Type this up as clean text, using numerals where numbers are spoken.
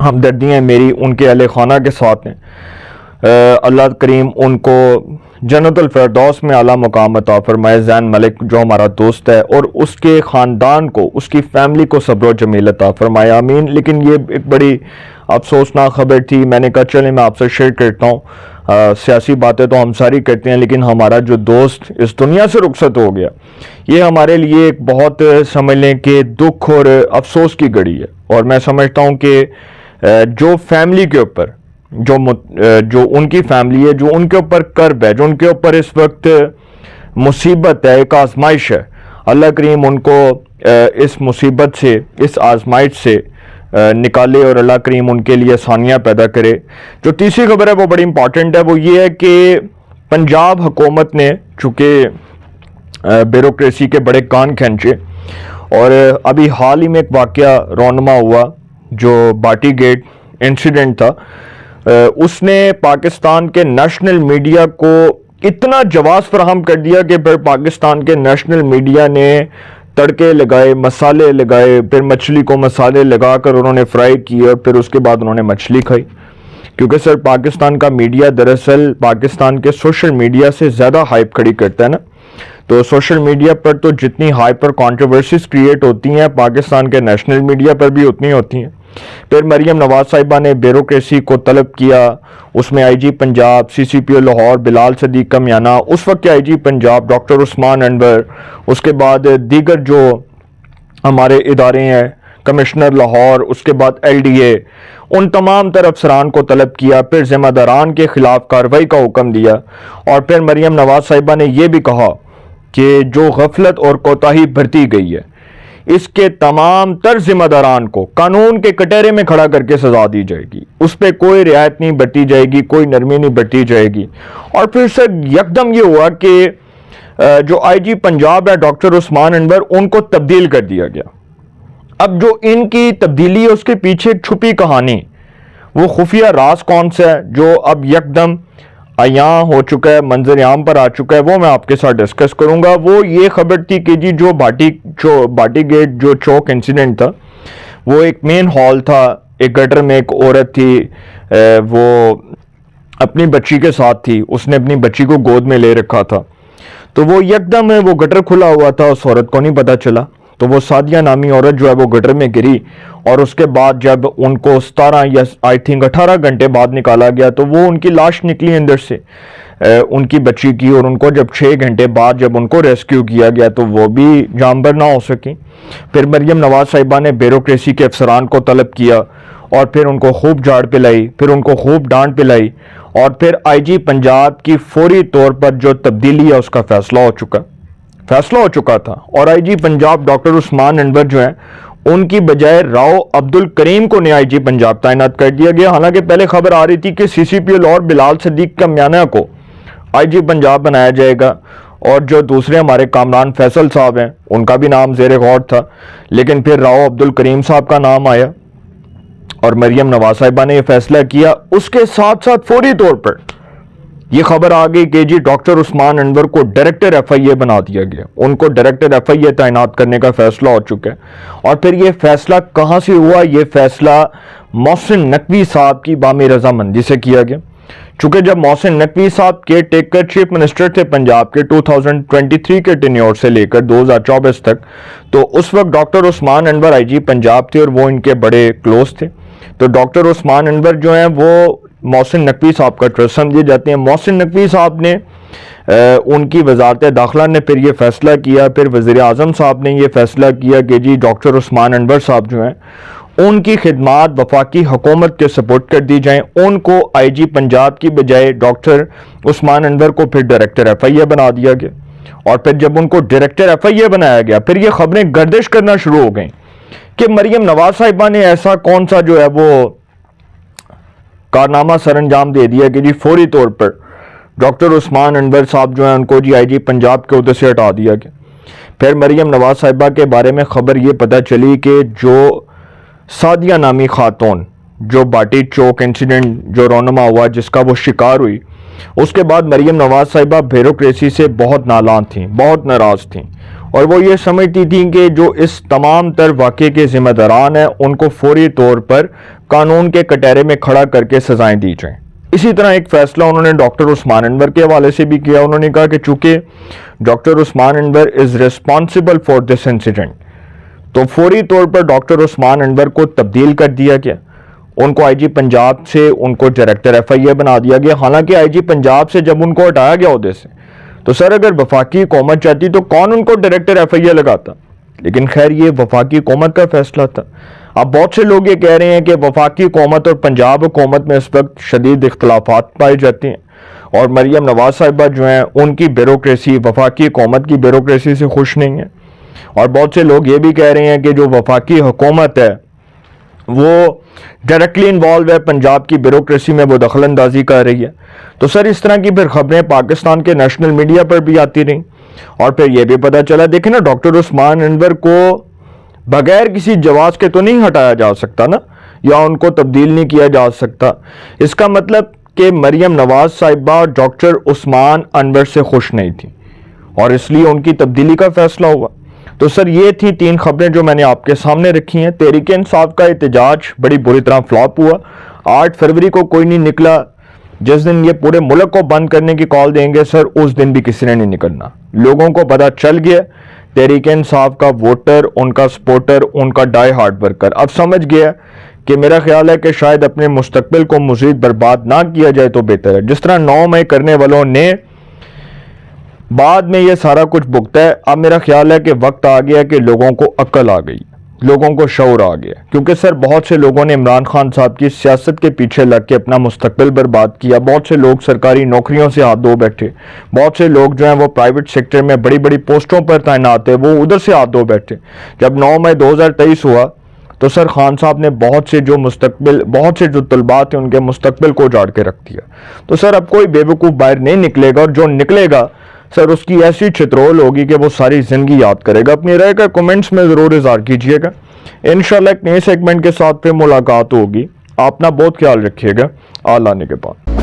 ہمدردیاں میری ان کے اہل خانہ کے ساتھ ہیں۔ اللہ کریم ان کو جنت الفردوس میں اعلیٰ مقام عطا فرمائے۔ زین ملک جو ہمارا دوست ہے اور اس کے خاندان کو، اس کی فیملی کو صبر و جمیل عطا فرمائے، آمین۔ لیکن یہ ایک بڑی افسوسناک خبر تھی، میں نے کہا چلیں میں آپ سے شیئر کرتا ہوں۔ سیاسی باتیں تو ہم ساری کرتے ہیں، لیکن ہمارا جو دوست اس دنیا سے رخصت ہو گیا، یہ ہمارے لیے ایک بہت سمجھ لیں کہ دکھ اور افسوس کی گھڑی ہے۔ اور میں سمجھتا ہوں کہ جو فیملی کے اوپر جو ان کی فیملی ہے، جو ان کے اوپر کرب ہے، جو ان کے اوپر اس وقت مصیبت ہے، ایک آزمائش ہے، اللہ کریم ان کو اس مصیبت سے، اس آزمائش سے نکالے اور اللہ کریم ان کے لیے آسانیاں پیدا کرے۔ جو تیسری خبر ہے وہ بڑی امپورٹنٹ ہے، وہ یہ ہے کہ پنجاب حکومت نے چونکہ بیوروکریسی کے بڑے کان کھینچے، اور ابھی حال ہی میں ایک واقعہ رونما ہوا جو باٹی گیٹ انسیڈنٹ تھا، اس نے پاکستان کے نیشنل میڈیا کو اتنا جواز فراہم کر دیا کہ پھر پاکستان کے نیشنل میڈیا نے تڑکے لگائے، مسالے لگائے، پھر مچھلی کو مسالے لگا کر انہوں نے فرائی کیا، پھر اس کے بعد انہوں نے مچھلی کھائی۔ کیونکہ سر پاکستان کا میڈیا دراصل پاکستان کے سوشل میڈیا سے زیادہ ہائپ کھڑی کرتا ہے نا، تو سوشل میڈیا پر تو جتنی ہائپ اور کانٹروورسیز کریٹ ہوتی ہیں، پاکستان کے نیشنل میڈیا پر بھی اتنی ہوتی ہیں۔ پھر مریم نواز صاحبہ نے بیوروکریسی کو طلب کیا، اس میں آئی جی پنجاب، سی سی پی او لاہور بلال صدیق کا میانہ، اس وقت کے آئی جی پنجاب ڈاکٹر عثمان انور، اس کے بعد دیگر جو ہمارے ادارے ہیں، کمشنر لاہور، اس کے بعد ایل ڈی اے، ان تمام تر افسران کو طلب کیا، پھر ذمہ داران کے خلاف کارروائی کا حکم دیا، اور پھر مریم نواز صاحبہ نے یہ بھی کہا کہ جو غفلت اور کوتاہی برتی گئی ہے، اس کے تمام تر ذمہ داران کو قانون کے کٹہرے میں کھڑا کر کے سزا دی جائے گی، اس پہ کوئی رعایت نہیں برتی جائے گی، کوئی نرمی نہیں برتی جائے گی۔ اور پھر سر یکدم یہ ہوا کہ جو آئی جی پنجاب ہے ڈاکٹر عثمان انور، ان کو تبدیل کر دیا گیا۔ اب جو ان کی تبدیلی ہے اس کے پیچھے ایک چھپی کہانی، وہ خفیہ راز کون سا ہے جو اب یکدم عیاں ہو چکا ہے، منظر عام پر آ چکا ہے، وہ میں آپ کے ساتھ ڈسکس کروں گا۔ وہ یہ خبر تھی کہ جی جو باٹی گیٹ جو چوک انسیڈنٹ تھا، وہ ایک مین ہال تھا، ایک گٹر میں ایک عورت تھی، وہ اپنی بچی کے ساتھ تھی، اس نے اپنی بچی کو گود میں لے رکھا تھا، تو وہ یکدم وہ گٹر کھلا ہوا تھا، اس عورت کو نہیں پتہ چلا، تو وہ سعدیہ نامی عورت جو ہے وہ گٹر میں گری، اور اس کے بعد جب ان کو 17 یا آئی تھنک 18 گھنٹے بعد نکالا گیا تو وہ ان کی لاش نکلی اندر سے ان کی بچی کی، اور ان کو جب 6 گھنٹے بعد جب ان کو ریسکیو کیا گیا تو وہ بھی جانبر نہ ہو سکیں۔ پھر مریم نواز صاحبہ نے بیوروکریسی کے افسران کو طلب کیا، اور پھر ان کو خوب جھاڑ پلائی، پھر ان کو خوب ڈانٹ پلائی، اور پھر آئی جی پنجاب کی فوری طور پر جو تبدیلی ہے اس کا فیصلہ ہو چکا تھا، اور آئی جی پنجاب ڈاکٹر عثمان انور جو ہیں ان کی بجائے راؤ عبد الکریم کو نیا آئی جی پنجاب تعینات کر دیا گیا۔ حالانکہ پہلے خبر آ رہی تھی کہ سی سی پی او لاہور بلال صدیق کا میانہ کو آئی جی پنجاب بنایا جائے گا، اور جو دوسرے ہمارے کامران فیصل صاحب ہیں ان کا بھی نام زیر غور تھا، لیکن پھر راؤ عبد الکریم صاحب کا نام آیا، اور مریم نواز صاحبہ نے یہ فیصلہ کیا۔ اس کے ساتھ ساتھ فوری طور پر یہ خبر آ گئی کہ جی ڈاکٹر عثمان انور کو ڈائریکٹر ایف آئی اے بنا دیا گیا، ان کو ڈائریکٹر ایف آئی اے تعینات کرنے کا فیصلہ ہو چکا ہے۔ اور پھر یہ فیصلہ کہاں سے ہوا؟ یہ فیصلہ محسن نقوی صاحب کی بامی رضامندی سے کیا گیا، چونکہ جب محسن نقوی صاحب کے ٹیکر چیف منسٹر تھے پنجاب کے 2023 کے ٹینیور سے لے کر 2024 تک، تو اس وقت ڈاکٹر عثمان انور آئی جی پنجاب تھے اور وہ ان کے بڑے کلوز تھے، تو ڈاکٹر عثمان انور جو ہیں وہ محسن نقوی صاحب کا ٹرسٹ سمجھے جاتے ہیں۔ محسن نقوی صاحب نے ان کی وزارت داخلہ نے پھر یہ فیصلہ کیا، پھر وزیر اعظم صاحب نے یہ فیصلہ کیا کہ جی ڈاکٹر عثمان انور صاحب جو ہیں ان کی خدمات وفاقی حکومت کے سپورٹ کر دی جائیں، ان کو آئی جی پنجاب کی بجائے ڈاکٹر عثمان انور کو پھر ڈائریکٹر ایف آئی اے بنا دیا گیا۔ اور پھر جب ان کو ڈائریکٹر ایف آئی اے بنایا گیا، پھر یہ خبریں گردش کرنا شروع ہو گئیں کہ مریم نواز صاحبہ نے ایسا کون سا جو ہے وہ کارنامہ سر انجام دے دیا کہ جی فوری طور پر ڈاکٹر عثمان انور صاحب جو ہیں ان کو جی آئی جی پنجاب کے عہدے سے ہٹا دیا گیا۔ پھر مریم نواز صاحبہ کے بارے میں خبر یہ پتہ چلی کہ جو سعدیہ نامی خاتون جو باٹی چوک انسیڈنٹ جو رونما ہوا جس کا وہ شکار ہوئی، اس کے بعد مریم نواز صاحبہ بیوروکریسی سے بہت نالان تھیں، بہت ناراض تھیں، اور وہ یہ سمجھتی تھیں کہ جو اس تمام تر واقعے کے ذمہ داران ہیں ان کو فوری طور پر قانون کے کٹہرے میں کھڑا کر کے سزائیں دی جائیں۔ اسی طرح ایک فیصلہ انہوں نے ڈاکٹر عثمان انور کے حوالے سے بھی کیا۔ انہوں نے کہا کہ چونکہ doctor Usman Anwar is responsible for this incident, تو فوری طور پر ڈاکٹر عثمان انور کو تبدیل کر دیا گیا، ان کو آئی جی پنجاب سے ان کو ڈائریکٹر ایف آئی اے بنا دیا گیا۔ حالانکہ آئی جی پنجاب سے جب ان کو ہٹایا گیا عہدے سے تو سر اگر وفاقی حکومت چاہتی تو کون ان کو ڈائریکٹر ایف آئی اے لگاتا، لیکن خیر یہ وفاقی حکومت کا فیصلہ تھا۔ اب بہت سے لوگ یہ کہہ رہے ہیں کہ وفاقی حکومت اور پنجاب حکومت میں اس وقت شدید اختلافات پائے جاتے ہیں اور مریم نواز صاحبہ جو ہیں ان کی بیوروکریسی وفاقی حکومت کی بیوروکریسی سے خوش نہیں ہے، اور بہت سے لوگ یہ بھی کہہ رہے ہیں کہ جو وفاقی حکومت ہے وہ ڈائریکٹلی انوالو ہے پنجاب کی بیوروکریسی میں، وہ دخل اندازی کر رہی ہے۔ تو سر اس طرح کی پھر خبریں پاکستان کے نیشنل میڈیا پر بھی آتی رہیں، اور پھر یہ بھی پتہ چلا، دیکھیں نا ڈاکٹر عثمان انور کو بغیر کسی جواز کے تو نہیں ہٹایا جا سکتا نا، یا ان کو تبدیل نہیں کیا جا سکتا۔ اس کا مطلب کہ مریم نواز صاحبہ ڈاکٹر عثمان انور سے خوش نہیں تھی اور اس لیے ان کی تبدیلی کا فیصلہ ہوا۔ تو سر یہ تھی 3 خبریں جو میں نے آپ کے سامنے رکھی ہیں۔ تحریک انصاف کا احتجاج بڑی بری طرح فلاپ ہوا، 8 فروری کو کوئی نہیں نکلا۔ جس دن یہ پورے ملک کو بند کرنے کی کال دیں گے سر اس دن بھی کسی نے نہیں نکلنا۔ لوگوں کو پتہ چل گیا تحریک انصاف کا ووٹر، ان کا سپورٹر، ان کا ڈائی ہارڈ ورکر اب سمجھ گیا کہ میرا خیال ہے کہ شاید اپنے مستقبل کو مزید برباد نہ کیا جائے تو بہتر ہے۔ جس طرح 9 مئی کرنے والوں نے بعد میں یہ سارا کچھ بھگتا ہے، اب میرا خیال ہے کہ وقت آ گیا کہ لوگوں کو عقل آ گئی، لوگوں کو شعور آ گیا، کیونکہ سر بہت سے لوگوں نے عمران خان صاحب کی سیاست کے پیچھے لگ کے اپنا مستقبل برباد کیا۔ بہت سے لوگ سرکاری نوکریوں سے ہاتھ دھو بیٹھے، بہت سے لوگ جو ہیں وہ پرائیویٹ سیکٹر میں بڑی بڑی پوسٹوں پر تعینات ہیں، وہ ادھر سے ہاتھ دھو بیٹھے۔ جب 9 مئی 2023 ہوا تو سر خان صاحب نے بہت سے جو طلبات ہیں ان کے مستقبل کو اجاڑ کے رکھ دیا۔ تو سر اب کوئی بے وقوف باہر نہیں نکلے گا، اور جو نکلے گا سر اس کی ایسی چھترول ہوگی کہ وہ ساری زندگی یاد کرے گا۔ اپنی رائے کا کمنٹس میں ضرور اظہار کیجئے گا۔ انشاءاللہ ایک نئے سیگمنٹ کے ساتھ پھر ملاقات ہوگی۔ آپ اپنا بہت خیال رکھیے گا۔ آل آنے کے بعد